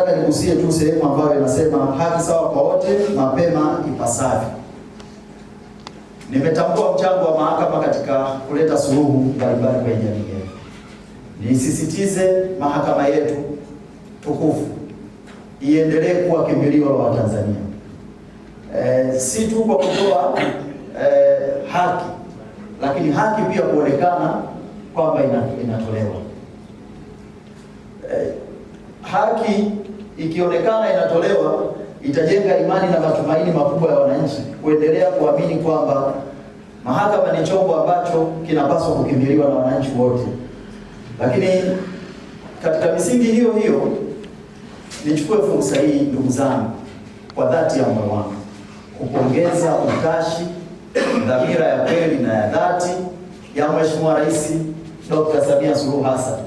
nataka nigusie tu sehemu ambayo inasema haki sawa kwa wote mapema ipasavyo. Nimetambua mchango wa mahakama katika kuleta suluhu mbalimbali kwenye jamii yetu. Nisisitize mahakama yetu tukufu iendelee kuwa kimbilio la Watanzania. Si tu kwa kutoa haki, lakini haki pia kuonekana kwamba inatolewa. Haki ikionekana inatolewa, itajenga imani na matumaini makubwa ya wananchi kuendelea kuamini kwamba mahakama ni chombo ambacho kinapaswa kukimbiliwa na wananchi wote. Lakini katika misingi hiyo hiyo, nichukue fursa hii ndugu zangu, kwa dhati ya moyo wangu kupongeza utashi, dhamira ya kweli na ya dhati ya Mheshimiwa Rais Dr. Samia Suluhu Hassan.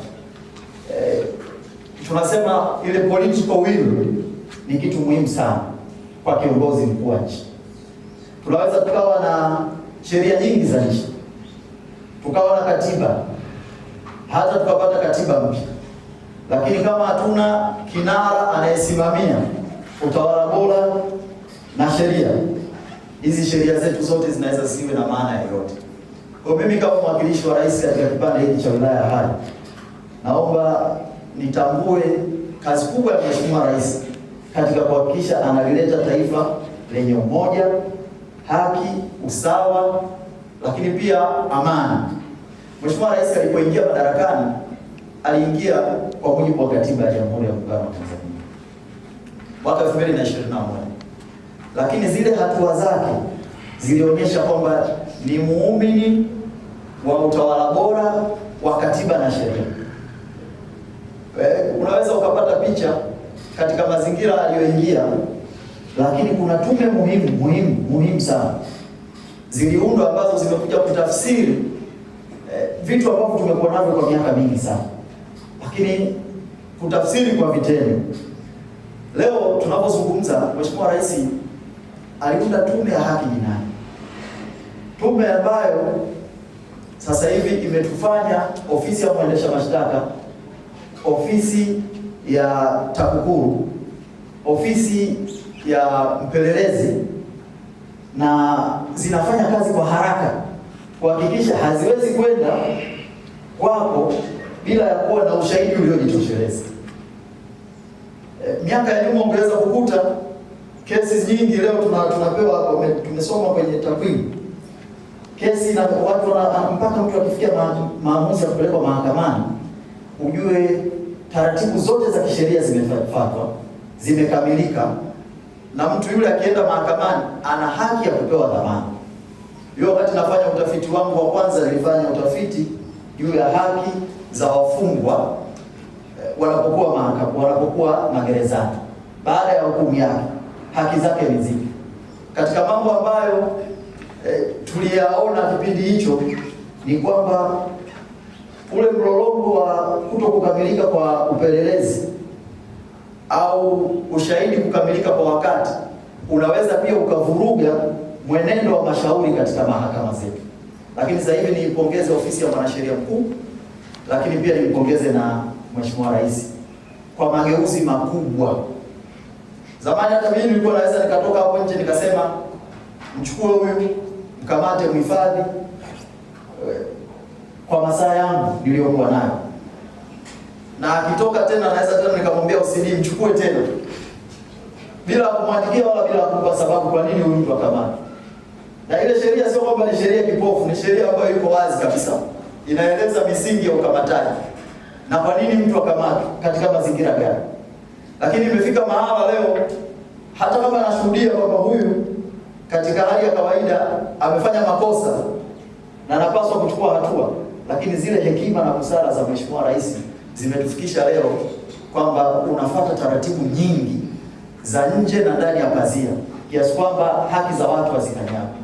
Tunasema ile political will ni kitu muhimu sana kwa kiongozi mkuu wa nchi. Tunaweza tukawa na sheria nyingi za nchi, tukawa na katiba, hata tukapata katiba mpya, lakini kama hatuna kinara anayesimamia utawala bora na sheria, hizi sheria zetu zote zinaweza siwe na maana yoyote. Kwa mimi kama mwakilishi wa rais katika kipande hiki cha wilaya ya Hai, naomba nitambue kazi kubwa ya Mheshimiwa Rais katika kuhakikisha analileta taifa lenye umoja, haki, usawa, lakini pia amani. Mheshimiwa Rais alipoingia madarakani, aliingia kwa mujibu wa katiba ya Jamhuri ya Muungano wa Tanzania mwaka 2021. Lakini zile hatua zake zilionyesha kwamba ni muumini wa utawala bora wa katiba na sheria. Unaweza ukapata picha katika mazingira aliyoingia, lakini kuna tume muhimu sana ziliundwa ambazo zimekuja kutafsiri vitu ambavyo tumekuwa navyo kwa miaka mingi sana, lakini kutafsiri kwa vitendo. Leo tunapozungumza, Mheshimiwa Rais aliunda tume ya haki jinai, tume ambayo sasa hivi imetufanya ofisi ya mwendesha mashtaka, ofisi ya TAKUKURU, ofisi ya mpelelezi, na zinafanya kazi kwa haraka kuhakikisha haziwezi kwenda kwako bila ya kuwa na ushahidi uliojitosheleza. Miaka ya nyuma ungeweza kukuta kesi nyingi, leo tunapewa hapo, tumesoma kwenye takwimu, kesi na watu mpaka mtu akifikia maamuzi ya kupelekwa mahakamani, ujue taratibu zote za kisheria zimefuatwa, zimekamilika, na mtu yule akienda mahakamani ana haki ya kupewa dhamana. Hiyo wakati nafanya utafiti wangu wa kwanza, nilifanya utafiti juu ya haki za wafungwa wanapokuwa magerezani baada ya hukumu yake, haki zake ni zipi? Katika mambo ambayo tuliyaona kipindi hicho ni kwamba ule mlolongo wa kutokukamilika kwa upelelezi au ushahidi kukamilika kwa wakati unaweza pia ukavuruga mwenendo wa mashauri katika mahakama zetu. Lakini sasa hivi niipongeze ofisi ya mwanasheria mkuu, lakini pia nimpongeze na Mheshimiwa Rais kwa mageuzi makubwa. Zamani hata mimi nilikuwa naweza nikatoka hapo nje nikasema mchukue huyu, mkamate, mhifadhi kwa masaa yangu niliyokuwa nayo, na akitoka tena naweza tena nikamwambia usidi mchukue tena, bila kumwandikia wala bila kumpa sababu kwa nini huyu mtu akamate. Na ile sheria sio kwamba ni sheria kipofu, ni sheria ambayo iko wazi kabisa, inaeleza misingi ya ukamataji na kwa nini mtu akamate katika mazingira gani. Lakini imefika mahala leo, hata kama anashuhudia kwamba huyu katika hali ya kawaida amefanya makosa na anapaswa kuchukua hatua, lakini zile hekima na busara za Mheshimiwa Rais zimetufikisha leo kwamba unafuata taratibu nyingi za nje na ndani ya pazia, kiasi kwamba haki za watu hazikanyagwi.